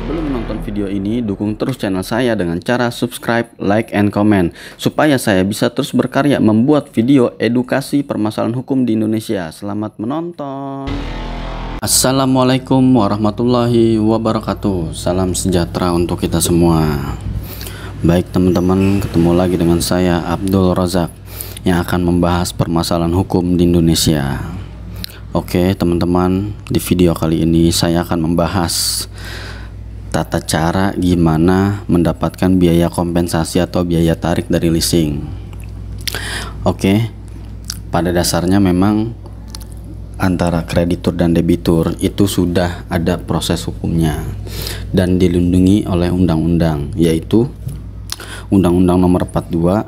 Sebelum menonton video ini, dukung terus channel saya dengan cara subscribe, like, and comment supaya saya bisa terus berkarya membuat video edukasi permasalahan hukum di Indonesia. Selamat menonton. Assalamualaikum warahmatullahi wabarakatuh. Salam sejahtera untuk kita semua. Baik teman-teman, ketemu lagi dengan saya Abdul Razak yang akan membahas permasalahan hukum di Indonesia. Oke teman-teman, di video kali ini saya akan membahas tata cara gimana mendapatkan biaya kompensasi atau biaya tarik dari leasing. Oke, pada dasarnya memang antara kreditur dan debitur itu sudah ada proses hukumnya dan dilindungi oleh undang-undang, yaitu Undang-Undang Nomor 42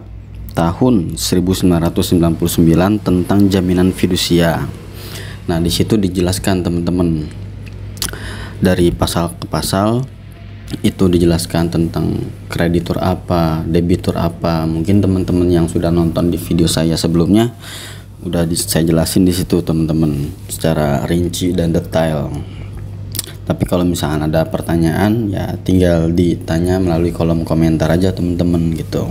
Tahun 1999 tentang jaminan fidusia. Nah, di situ dijelaskan teman-teman, dari pasal ke pasal itu dijelaskan tentang kreditur apa, debitur apa. Mungkin teman-teman yang sudah nonton di video saya sebelumnya udah saya jelasin di situ teman-teman secara rinci dan detail. Tapi kalau misalkan ada pertanyaan ya tinggal ditanya melalui kolom komentar aja teman-teman gitu.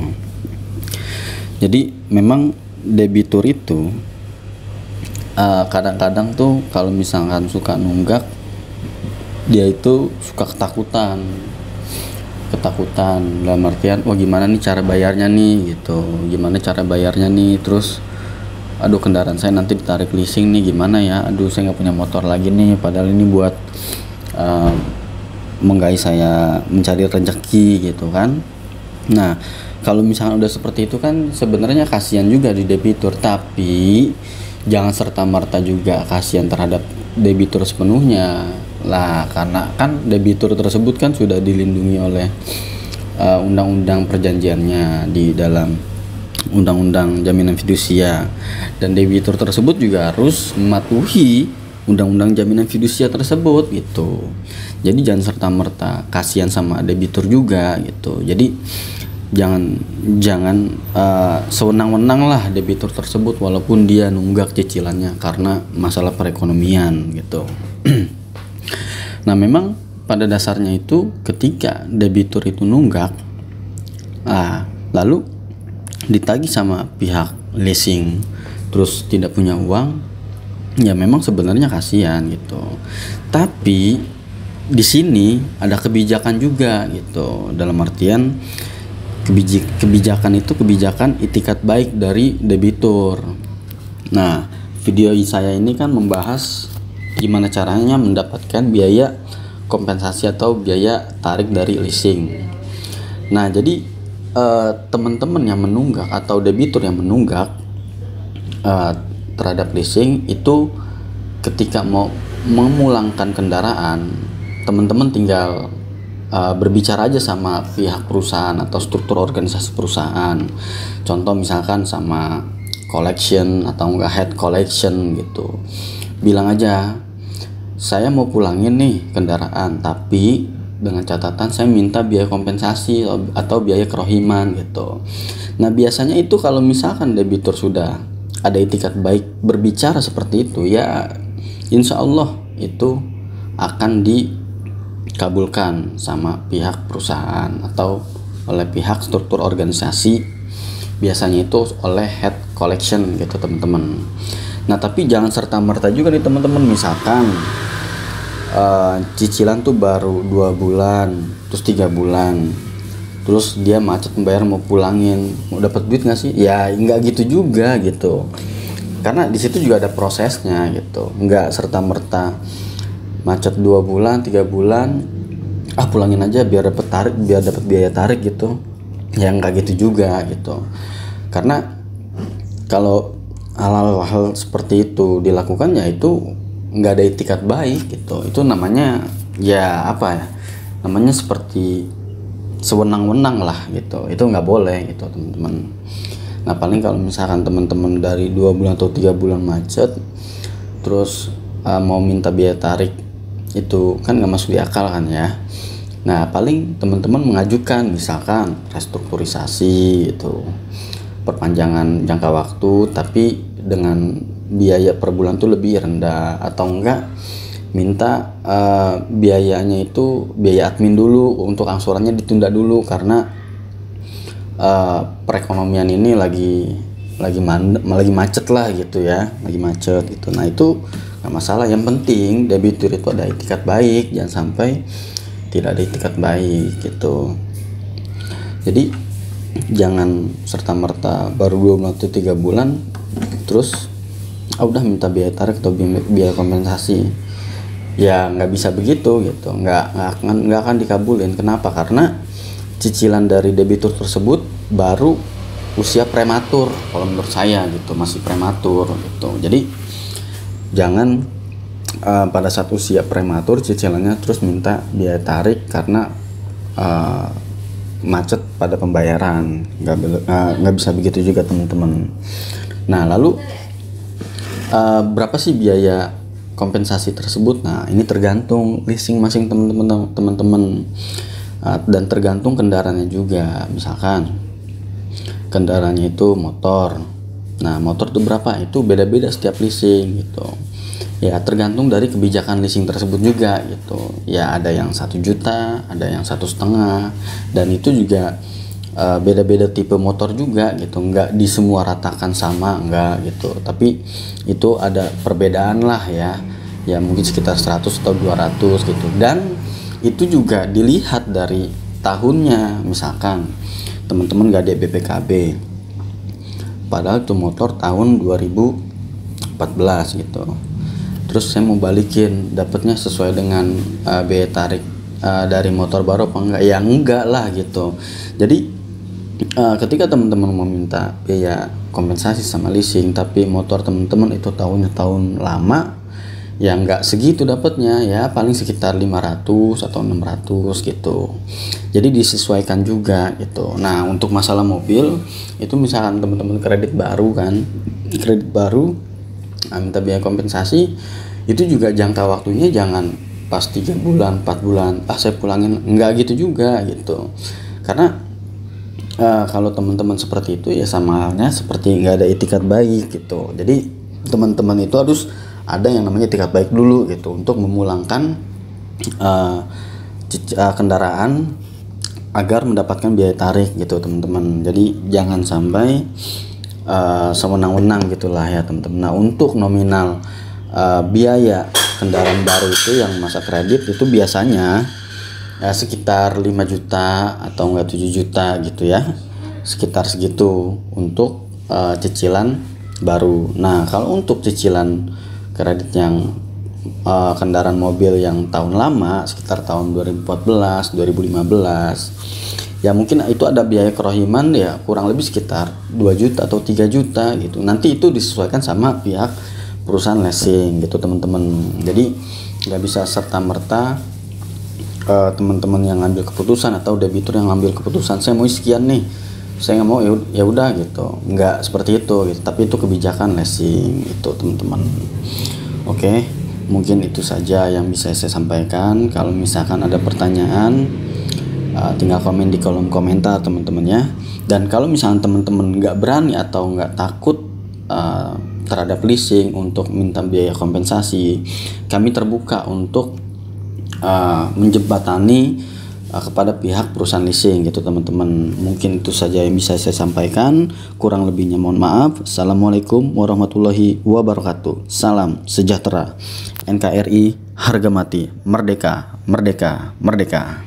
Jadi memang debitur itu kadang-kadang tuh kalau misalkan suka nunggak, dia itu suka ketakutan dalam artian wah gimana nih cara bayarnya nih gitu, terus aduh kendaraan saya nanti ditarik leasing nih gimana ya, aduh saya nggak punya motor lagi nih, padahal ini buat menggait saya mencari rezeki gitu kan. Nah kalau misalnya udah seperti itu kan sebenarnya kasihan juga di debitur, tapi jangan serta-merta juga kasihan terhadap debitur sepenuhnya lah, karena kan debitur tersebut kan sudah dilindungi oleh undang-undang perjanjiannya di dalam undang-undang jaminan fidusia, dan debitur tersebut juga harus mematuhi undang-undang jaminan fidusia tersebut gitu. Jadi jangan serta-merta kasihan sama debitur juga gitu. Jadi jangan sewenang-wenang lah debitur tersebut walaupun dia nunggak cicilannya karena masalah perekonomian gitu. Nah memang pada dasarnya itu ketika debitur itu nunggak lalu ditagih sama pihak leasing terus tidak punya uang, ya memang sebenarnya kasihan gitu. Tapi di sini ada kebijakan juga gitu, dalam artian kebijakan itu kebijakan itikat baik dari debitur. Nah video saya ini kan membahas gimana caranya mendapatkan biaya kompensasi atau biaya tarik dari leasing. Nah jadi teman-teman yang menunggak atau debitur yang menunggak terhadap leasing itu ketika mau memulangkan kendaraan, teman-teman tinggal berbicara aja sama pihak perusahaan atau struktur organisasi perusahaan. Contoh misalkan sama collection atau enggak head collection gitu, bilang aja saya mau pulangin nih kendaraan, tapi dengan catatan saya minta biaya kompensasi atau biaya kerohiman gitu. Nah biasanya itu kalau misalkan debitur sudah ada itikat baik berbicara seperti itu, ya insya Allah itu akan dikabulkan sama pihak perusahaan atau oleh pihak struktur organisasi, biasanya itu oleh head collection gitu teman-teman. Nah tapi jangan serta-merta juga nih teman-teman, misalkan cicilan tuh baru 2 bulan terus 3 bulan terus dia macet membayar, mau pulangin, mau dapat duit nggak sih? Ya nggak gitu juga gitu, karena di situ juga ada prosesnya gitu. Nggak serta-merta macet 2 bulan 3 bulan pulangin aja biar dapat biaya tarik gitu, ya nggak gitu juga gitu. Karena kalau hal-hal seperti itu dilakukan ya itu nggak ada itikat baik gitu. Itu namanya ya apa ya, namanya seperti sewenang-wenang lah gitu. Itu nggak boleh gitu teman-teman. Nah paling kalau misalkan teman-teman dari 2 bulan atau 3 bulan macet terus mau minta biaya tarik, itu kan nggak masuk di akal kan ya. Nah paling teman-teman mengajukan misalkan restrukturisasi itu, perpanjangan jangka waktu tapi dengan biaya per bulan tuh lebih rendah, atau enggak minta biayanya itu biaya admin dulu, untuk angsurannya ditunda dulu karena perekonomian ini lagi macet lah gitu ya, lagi macet gitu. Nah itu nggak masalah, yang penting debitur itu ada itikat baik, jangan sampai tidak ada itikat baik gitu. Jadi jangan serta-merta baru 2 bulan atau 3 bulan terus udah minta biaya tarik atau biaya kompensasi. Ya nggak bisa begitu gitu, nggak akan dikabulin. Kenapa? Karena cicilan dari debitur tersebut baru usia prematur kalau menurut saya gitu, masih prematur gitu. Jadi jangan pada saat usia prematur cicilannya terus minta biaya tarik karena macet pada pembayaran. Nggak bisa begitu juga teman-teman. Nah lalu berapa sih biaya kompensasi tersebut? Nah ini tergantung leasing masing teman-teman dan tergantung kendaraannya juga. Misalkan kendaraannya itu motor, nah motor itu berapa, itu beda-beda setiap leasing gitu ya, tergantung dari kebijakan leasing tersebut juga gitu ya. Ada yang 1 juta, ada yang 1,5 juta, dan itu juga beda-beda tipe motor juga gitu, nggak di semua ratakan sama, enggak gitu, tapi itu ada perbedaan lah ya mungkin sekitar 100 atau 200 gitu. Dan itu juga dilihat dari tahunnya. Misalkan teman-teman nggak ada BPKB padahal itu motor tahun 2014 gitu, terus saya mau balikin, dapatnya sesuai dengan biaya tarik dari motor baru apa enggak? Ya enggak lah gitu. Jadi ketika teman-teman mau minta biaya kompensasi sama leasing tapi motor teman-teman itu tahun lama, ya nggak segitu dapatnya, ya paling sekitar 500 atau 600 gitu. Jadi disesuaikan juga gitu. Nah untuk masalah mobil itu misalkan teman-teman kredit baru minta biaya kompensasi, itu juga jangka waktunya jangan pas 3 bulan 4 bulan saya pulangin, nggak gitu juga gitu. Karena kalau teman-teman seperti itu ya sama halnya seperti nggak ada itikat baik gitu. Jadi teman-teman itu harus ada yang namanya itikat baik dulu gitu untuk memulangkan kendaraan agar mendapatkan biaya tarik gitu teman-teman. Jadi jangan sampai sewenang-wenang gitulah ya teman-teman. Nah untuk nominal biaya kendaraan baru itu yang masa kredit itu biasanya sekitar 5 juta atau enggak 7 juta gitu ya, sekitar segitu untuk cicilan baru. Nah kalau untuk cicilan kredit yang kendaraan mobil yang tahun lama sekitar tahun 2014 2015 ya mungkin itu ada biaya kerohiman ya kurang lebih sekitar 2 juta atau 3 juta gitu. Nanti itu disesuaikan sama pihak perusahaan leasing gitu teman-teman. Jadi nggak bisa serta-merta teman-teman yang ngambil keputusan atau debitur yang ngambil keputusan saya mau sekian nih, saya nggak mau ya udah gitu, nggak seperti itu gitu. Tapi itu kebijakan leasing itu teman-teman. Oke, mungkin itu saja yang bisa saya sampaikan. Kalau misalkan ada pertanyaan tinggal komen di kolom komentar teman-teman ya. Dan kalau misalkan teman-teman nggak berani atau nggak takut terhadap leasing untuk minta biaya kompensasi, kami terbuka untuk menjembatani kepada pihak perusahaan leasing gitu teman-teman. Mungkin itu saja yang bisa saya sampaikan, kurang lebihnya mohon maaf. Assalamualaikum warahmatullahi wabarakatuh. Salam sejahtera. NKRI harga mati, merdeka, merdeka, merdeka.